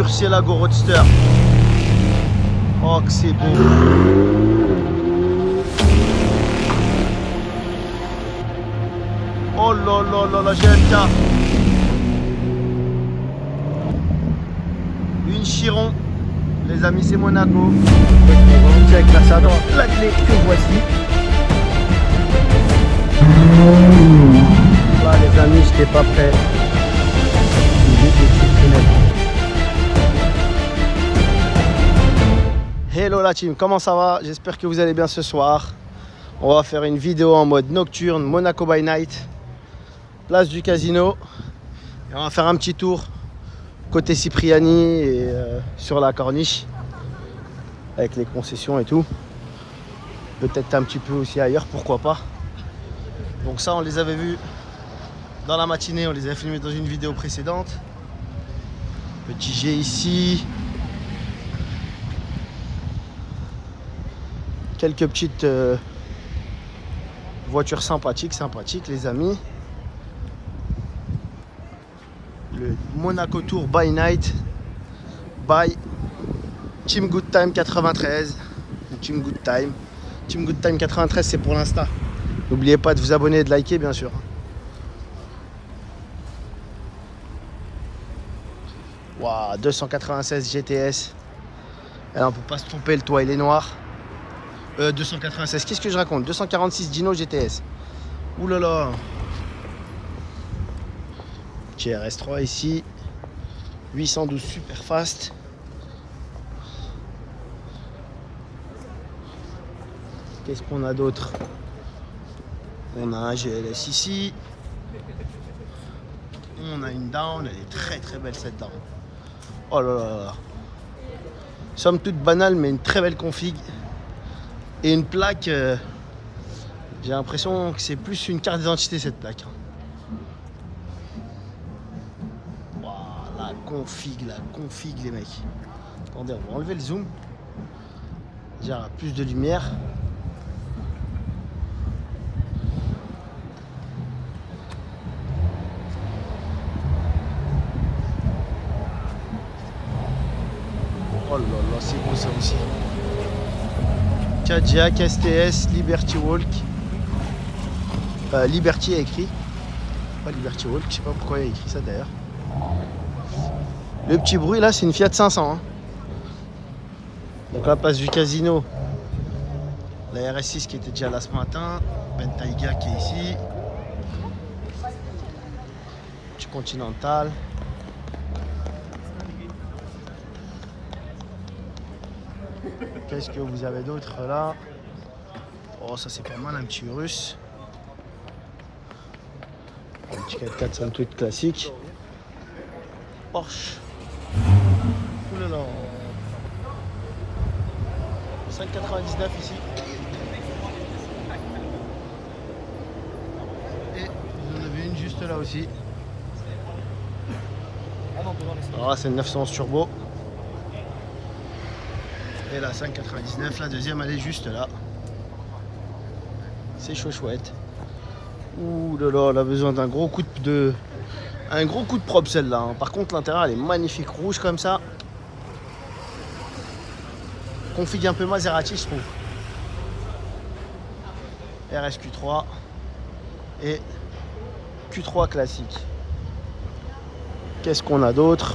Murcielago Roadster. Oh que c'est beau. Oh là là là la GLK. Une Chiron. Les amis, c'est Monaco. Avec la ça dans la clé que voici. Là les amis, j'étais pas prêt. Hello la team, comment ça va? J'espère que vous allez bien ce soir. On va faire une vidéo en mode nocturne, Monaco by night, place du casino. Et on va faire un petit tour côté Cipriani et sur la corniche avec les concessions et tout. Peut-être un petit peu aussi ailleurs, pourquoi pas. Donc ça, on les avait vus dans la matinée, on les avait filmés dans une vidéo précédente. Petit jet ici. Quelques petites voitures sympathiques les amis. Le Monaco Tour by night by Team Good Time 93. Team Good Time. Team Good Time 93, c'est pour l'Insta. N'oubliez pas de vous abonner et de liker bien sûr. Waouh, 296 GTS. Alors on peut pas se tromper, le toit il est noir. 296, qu'est-ce que je raconte? 246 Dino GTS. Ouh là là. Petit RS3 ici. 812 super fast. Qu'est-ce qu'on a d'autre? On a un GLS ici. On a une down, elle est très très belle cette down. Oh là là là. Somme toute banale mais une très belle config. Et une plaque, j'ai l'impression que c'est plus une carte d'identité cette plaque. Wow, la config les mecs. Attendez, on va enlever le zoom. Déjà plus de lumière. Oh là là, c'est beau ça aussi. Cadillac STS Liberty Walk. Liberty est écrit. Pas Liberty Walk, je sais pas pourquoi il y a écrit ça d'ailleurs. Le petit bruit là, c'est une Fiat 500. Hein. Donc la place du casino. La RS6 qui était déjà là ce matin. Bentayga qui est ici. Petit Continental. Qu'est-ce que vous avez d'autre là? Oh, ça c'est pas mal, un petit russe. Un petit 4x4 somme toute classique. Porsche. Ouh là là. 5,99 ici. Et vous en avez une juste là aussi. Alors là c'est une 911 turbo. Et la 5,99, la deuxième elle est juste là. C'est chouette. Ouh là là, elle a besoin d'un gros coup de propre celle-là. Hein. Par contre l'intérieur elle est magnifique, rouge comme ça. Config un peu Maserati je trouve. RSQ3 et Q3 classique. Qu'est-ce qu'on a d'autre?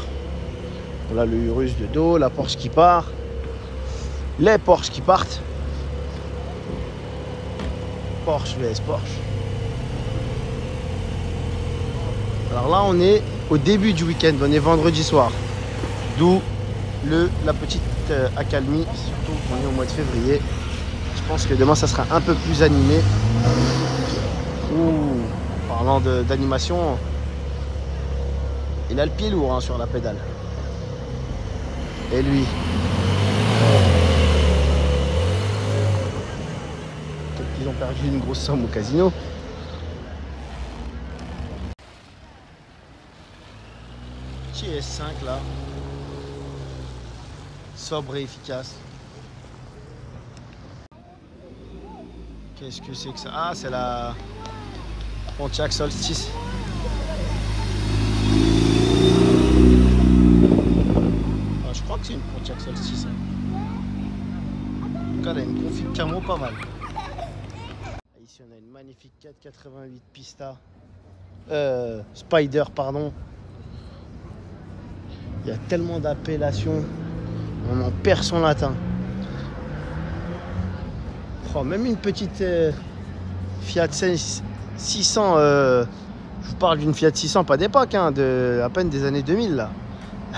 Voilà le Urus de dos, la Porsche qui part. Les Porsche qui partent. Porsche vs Porsche. Alors là on est au début du week-end, on est vendredi soir. D'où la petite accalmie, surtout qu'on est au mois de février. Je pense que demain ça sera un peu plus animé. Ouh, parlant d'animation, il a le pied lourd hein, sur la pédale. Et lui. Ils ont perdu une grosse somme au casino. Petit S5 là. Sobre et efficace. Qu'est-ce que c'est que ça? Ah, c'est la Pontiac Solstice. une Pontiac Solstice. En tout cas, elle a une config camo pas mal. Ici, on a une magnifique 488 Pista. Spider, pardon. Il y a tellement d'appellations. On en perd son latin. Oh, même une petite Fiat 600. Je vous parle d'une Fiat 600, pas d'époque, hein, de à peine des années 2000 là.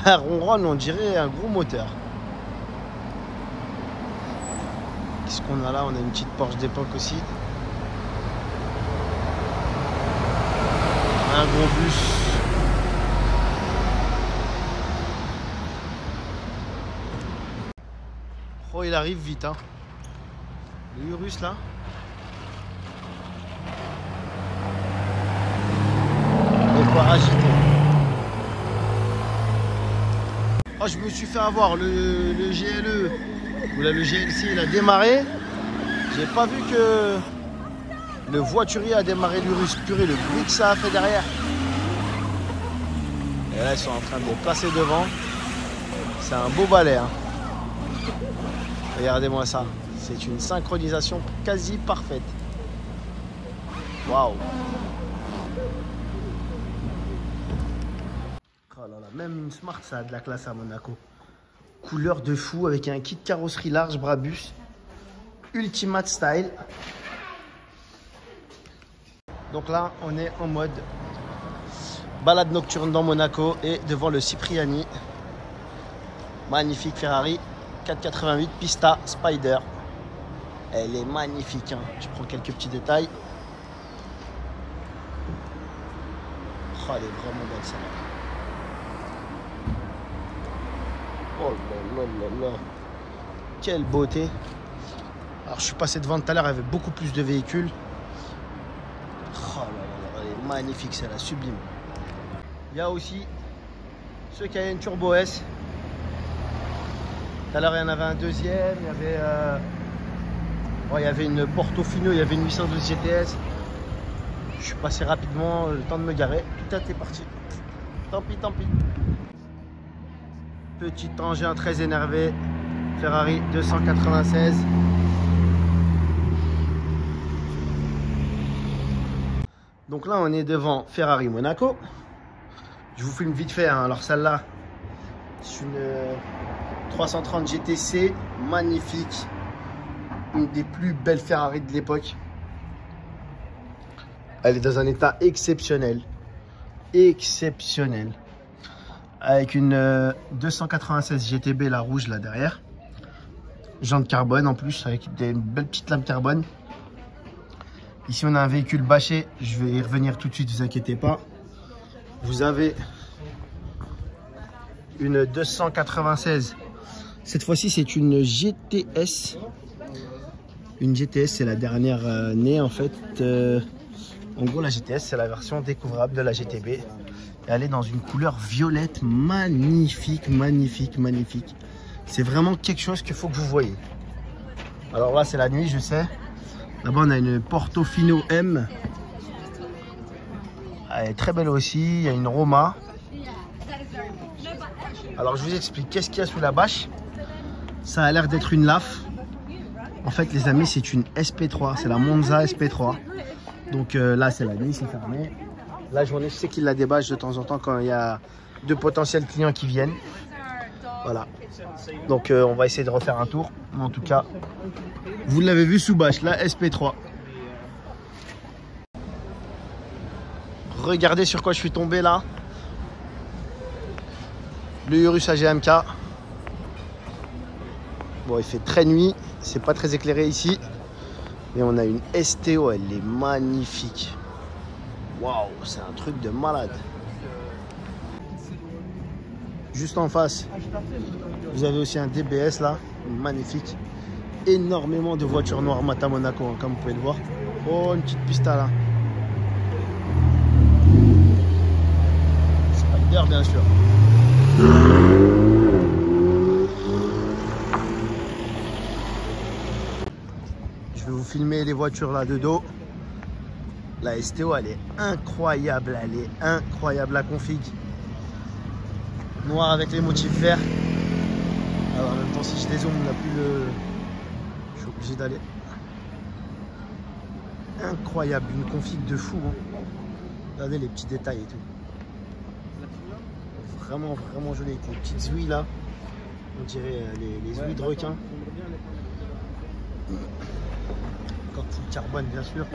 Un ronron, on dirait un gros moteur. Qu'est-ce qu'on a là? On a une petite Porsche d'époque aussi. Un gros bus. Oh, il arrive vite, hein. Le Urus là. On va agiter. Oh, je me suis fait avoir le GLE ou là, le GLC, il a démarré. J'ai pas vu que le voiturier a démarré l'Urus. Purée, le bruit que ça a fait derrière. Et là, ils sont en train de les placer devant. C'est un beau balai, hein. Regardez-moi ça. C'est une synchronisation quasi parfaite. Waouh! Oh là là, même une Smart, ça a de la classe à Monaco. Couleur de fou avec un kit carrosserie large Brabus. Ultimate style. Donc là, on est en mode balade nocturne dans Monaco et devant le Cipriani. Magnifique Ferrari 488 Pista Spider. Elle est magnifique, hein. Je prends quelques petits détails. Oh, elle est vraiment belle celle-là. Oh là là là là. Quelle beauté. Alors je suis passé devant tout à l'heure, il y avait beaucoup plus de véhicules. Oh là là là, elle est magnifique celle-là, sublime. Il y a aussi ce Cayenne Turbo S. Tout à l'heure il y en avait un deuxième, il y avait une Portofino, il y avait une 812 GTS. Je suis passé rapidement, le temps de me garer. Tout est parti. Tant pis, tant pis. Petit engin très énervé. Ferrari 296. Donc là, on est devant Ferrari Monaco. Je vous filme vite fait, hein. Alors celle-là, c'est une 330 GTC, magnifique. Une des plus belles Ferrari de l'époque. Elle est dans un état exceptionnel. Exceptionnel. Avec une 296 GTB, la rouge là derrière. Jantes carbone en plus, avec des belles petites lames carbone. Ici on a un véhicule bâché. Je vais y revenir tout de suite, ne vous inquiétez pas. Vous avez une 296. Cette fois-ci c'est une GTS. Une GTS, c'est la dernière née en fait. En gros, la GTS, c'est la version découvrable de la GTB. Et elle est dans une couleur violette magnifique, magnifique, magnifique. C'est vraiment quelque chose qu'il faut que vous voyez. Alors là, c'est la nuit, je sais. Là-bas, on a une Portofino M. Elle est très belle aussi. Il y a une Roma. Alors, je vous explique. Qu'est-ce qu'il y a sous la bâche? Ça a l'air d'être une LAF. En fait, les amis, c'est une SP3. C'est la Monza SP3. Donc là, c'est la nuit, c'est fermé. La journée, je sais qu'il la débâche de temps en temps quand il y a de potentiels clients qui viennent. Voilà. Donc on va essayer de refaire un tour. En tout cas, vous l'avez vu sous bâche, la SP3. Regardez sur quoi je suis tombé là. Le Urus AGMK. Bon, il fait très nuit. C'est pas très éclairé ici. Mais on a une STO, elle est magnifique. Waouh, c'est un truc de malade. Juste en face, vous avez aussi un DBS là, magnifique. Énormément de voitures noires mat à Monaco, hein, comme vous pouvez le voir. Oh, une petite Pista là. Spider, bien sûr. Je vais vous filmer les voitures là de dos. La STO, elle est incroyable, la config. Noir avec les motifs verts. Alors en même temps, si je dézoome, on n'a plus le... Je suis obligé d'aller. Incroyable, une config de fou. Hein. Regardez les petits détails et tout. Vraiment, vraiment joli avec les petites ouïes là. On dirait les ouïes de requin. Encore full carbone bien sûr.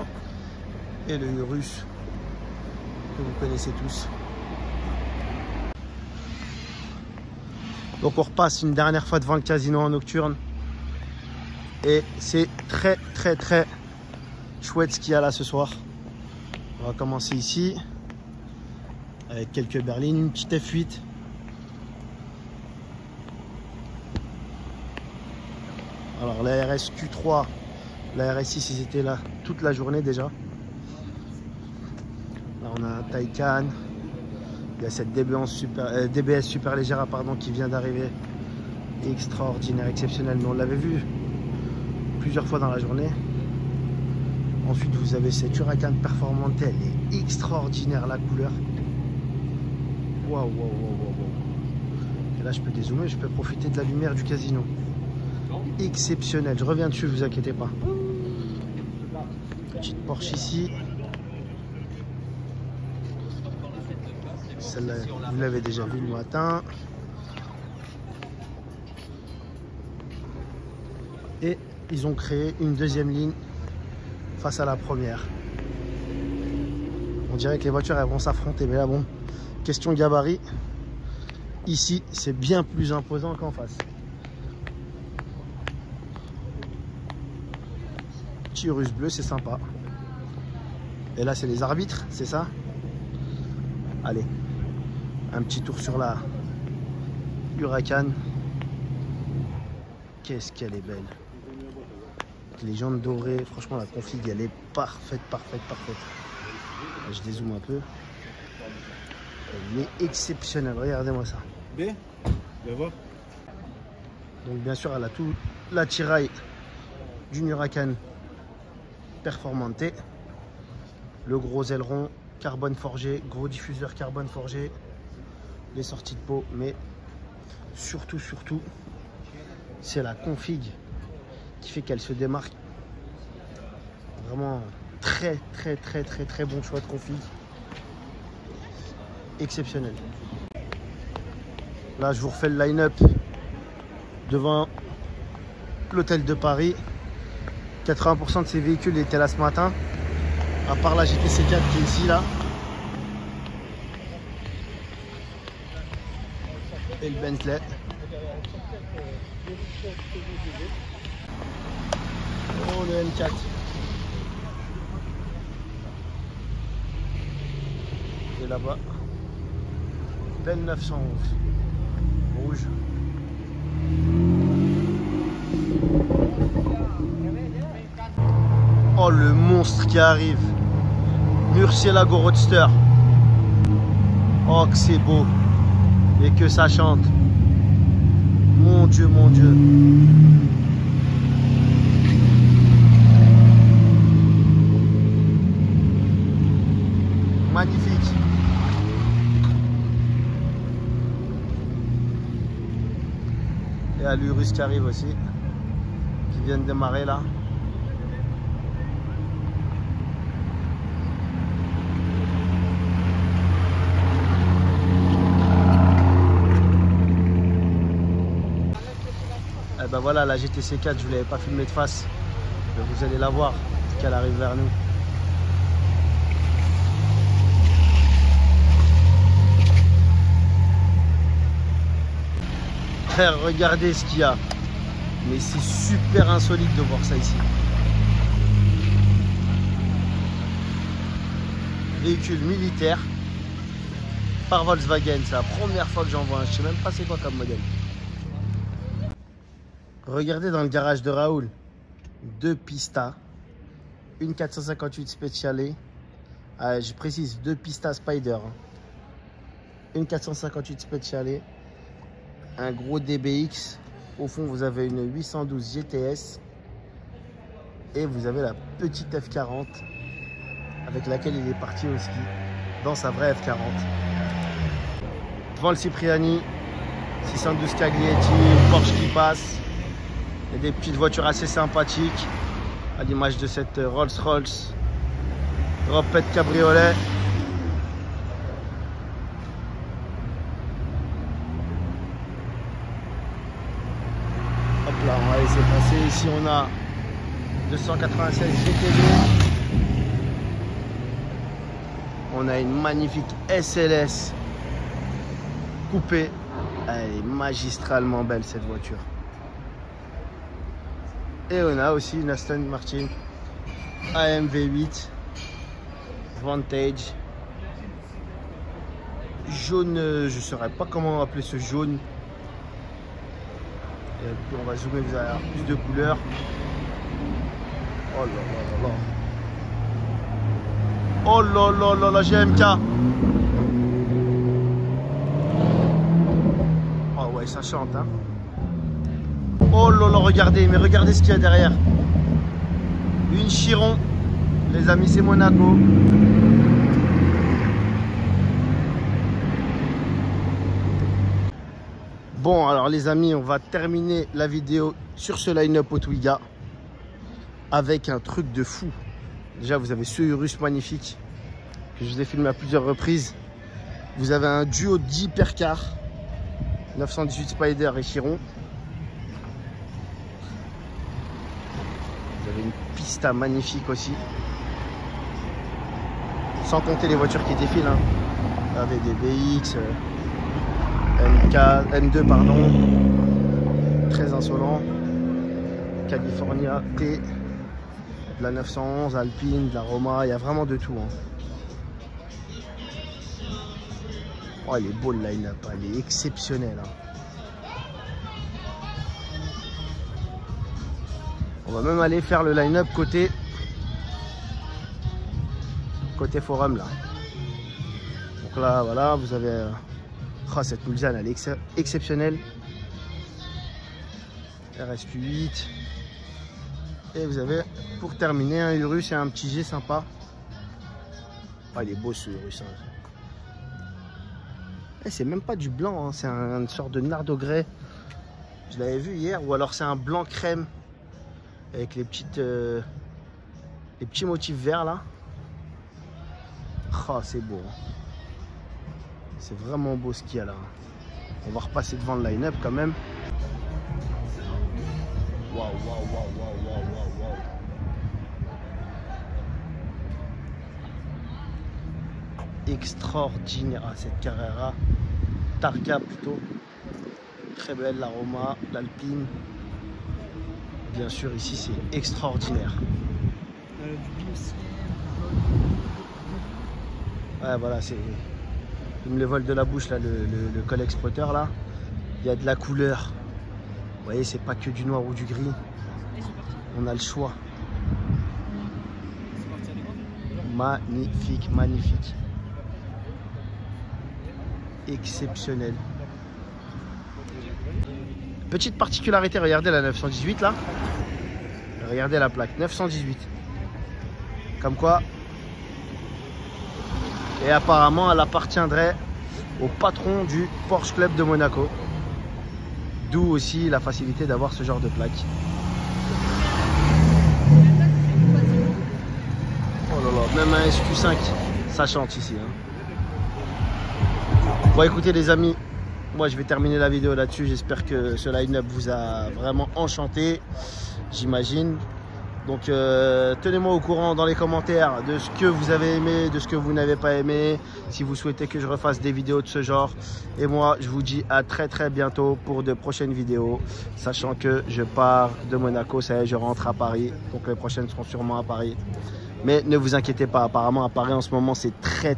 Et le Urus que vous connaissez tous. Donc on repasse une dernière fois devant le casino en nocturne. Et c'est très chouette ce qu'il y a là ce soir. On va commencer ici. Avec quelques berlines, une petite F8. Alors la RSQ3, la RS6 ils étaient là toute la journée déjà. Là on a un Taycan. Il y a cette DBS super légère pardon, qui vient d'arriver. Extraordinaire, exceptionnel. Mais on l'avait vu plusieurs fois dans la journée. Ensuite vous avez cette Huracan Performante. Elle est extraordinaire la couleur. Waouh. Et là je peux dézoomer, je peux profiter de la lumière du casino. Exceptionnel, je reviens dessus, vous inquiétez pas. Petite Porsche ici. Celle-là, vous l'avez déjà vue le matin. Et ils ont créé une deuxième ligne face à la première. On dirait que les voitures elles vont s'affronter, mais là bon, question gabarit. Ici, c'est bien plus imposant qu'en face. Petit Urus bleu, c'est sympa. Et là, c'est les arbitres, c'est ça? Allez, un petit tour sur la Huracan. Qu'est-ce qu'elle est belle. Les jantes dorées, franchement, la config, elle est parfaite. Je dézoome un peu. Elle est exceptionnelle, regardez-moi ça. Bien, viens voir. Donc bien sûr, elle a tout l'attirail d'une Huracan Performante. Le gros aileron carbone forgé, gros diffuseur carbone forgé, les sorties de peau, mais surtout, c'est la config qui fait qu'elle se démarque. Vraiment très bon choix de config. Exceptionnel. Là, je vous refais le line-up devant l'hôtel de Paris. 80% de ces véhicules étaient là ce matin, à part la GTC 4 qui est ici là. Et le Bentley. Oh, le M4. Et là-bas, belle 911 rouge. Oh, le monstre qui arrive. Murcielago Roadster. Oh, que c'est beau. Et que ça chante. Mon Dieu. Magnifique. Et à l'Urus qui arrive aussi. Qui vient de démarrer là. Et ben voilà, la GTC 4, je ne vous l'avais pas filmé de face. Mais vous allez la voir qu'elle arrive vers nous. Frère, regardez ce qu'il y a. Mais c'est super insolite de voir ça ici. Véhicule militaire par Volkswagen. C'est la première fois que j'en vois un. Je sais même pas c'est quoi comme modèle. Regardez dans le garage de Raoul. 2 Pista. Une 458 Speciale. Je précise, 2 Pista Spider. Une 458 Speciale. Un gros DBX. Au fond, vous avez une 812 GTS. Et vous avez la petite F40 avec laquelle il est parti au ski dans sa vraie F40. Devant le Cipriani, 612 Caglietti, Porsche qui passe. Et des petites voitures assez sympathiques, à l'image de cette Rolls-Royce Ropette Cabriolet. Hop là, on va laisser passer. Ici, on a 296 GTB. On a une magnifique SLS coupée. Elle est magistralement belle, cette voiture. Et on a aussi une Aston Martin AMV8 Vantage. Jaune, je ne saurais pas comment appeler ce jaune. Et puis on va zoomer, vous allez avoir plus de couleurs. Oh là là là là. Oh là là là là, GMK. Oh ouais, ça chante, hein. Oh là là, regardez, mais regardez ce qu'il y a derrière. Une Chiron. Les amis, c'est Monaco. Bon, alors les amis, on va terminer la vidéo sur ce line-up au Twiga avec un truc de fou. Déjà, vous avez ce Urus magnifique que je vous ai filmé à plusieurs reprises. Vous avez un duo d'hypercar 918 Spider et Chiron. Vous avez une Pista magnifique aussi. Sans compter les voitures qui défilent. Hein. Vous avez des BX, M2, pardon. Très insolent. California T. De la 911, Alpine, de la Roma. Il y a vraiment de tout. Hein. Oh, il est beau le line-up. Il est exceptionnel. Hein. On va même aller faire le line-up côté forum là. Donc là, voilà, vous avez oh, cette Mulsanne, elle est exceptionnelle. RSQ8. Et vous avez pour terminer un Urus et un petit G sympa. Oh, il est beau ce Urus. Hein. C'est même pas du blanc, hein. C'est une sorte de nardo grey. Je l'avais vu hier, ou alors c'est un blanc crème avec les petits motifs verts là. Oh, c'est beau. Hein. C'est vraiment beau ce qu'il y a là. On va repasser devant le line-up quand même. Waouh, waouh, waouh, waouh, waouh, waouh, waouh. Extraordinaire. Ah, cette Carrera. Targa plutôt. Très belle, la Roma, l'Alpine. Bien sûr, ici, c'est extraordinaire. Ouais, voilà, c'est... Il me le vole de la bouche, là, le Colex Potter, là. Il y a de la couleur. Vous voyez, c'est pas que du noir ou du gris. On a le choix. Magnifique, magnifique. Exceptionnel. Petite particularité, regardez la 918 là. Regardez la plaque, 918. Comme quoi. Et apparemment, elle appartiendrait au patron du Porsche Club de Monaco. D'où aussi la facilité d'avoir ce genre de plaque. Oh là là, même un SQ5, ça chante ici. Hein. Bon, écoutez les amis, moi je vais terminer la vidéo là-dessus. J'espère que ce line-up vous a vraiment enchanté, j'imagine. Donc tenez-moi au courant dans les commentaires de ce que vous avez aimé, de ce que vous n'avez pas aimé, si vous souhaitez que je refasse des vidéos de ce genre. Et moi, je vous dis à très très bientôt pour de prochaines vidéos, sachant que je pars de Monaco, ça y est, je rentre à Paris. Donc les prochaines seront sûrement à Paris. Mais ne vous inquiétez pas, apparemment à Paris en ce moment, c'est très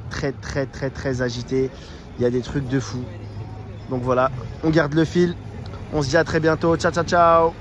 agité. Il y a des trucs de fou. Donc voilà, on garde le fil. On se dit à très bientôt. Ciao, ciao, ciao.